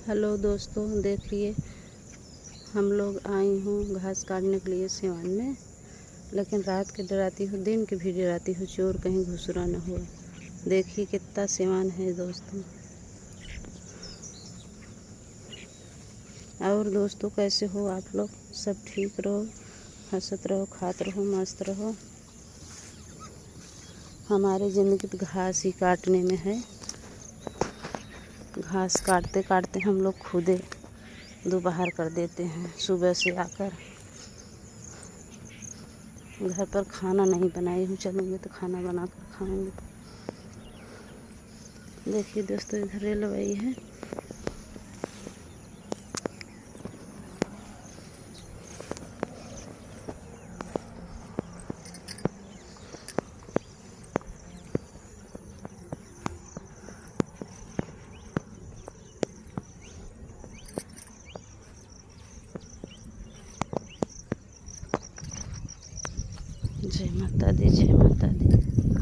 Hello दोस्तों, देखिए हम लोग आई हूँ घास काटने के लिए सिवान में। लेकिन रात के डराती हूँ, दिन के भी डराती हूँ, चोर कहीं घुसरा न हो। देखिए कितना सिवान है दोस्तों। और दोस्तों कैसे हो आप लोग? सब ठीक रहो, हंसत रहो, खात रहो, मस्त रहो। हमारी ज़िंदगी तो घास ही काटने में है। घास काटते काटते हम लोग खुदे दोपहर कर देते हैं। सुबह से आकर घर पर खाना नहीं बनाई हूँ, चलूँगी तो खाना बना कर खाऊँगी। देखिए दोस्तों, इधर रेलवे है। जय माता दी, जय माता दी।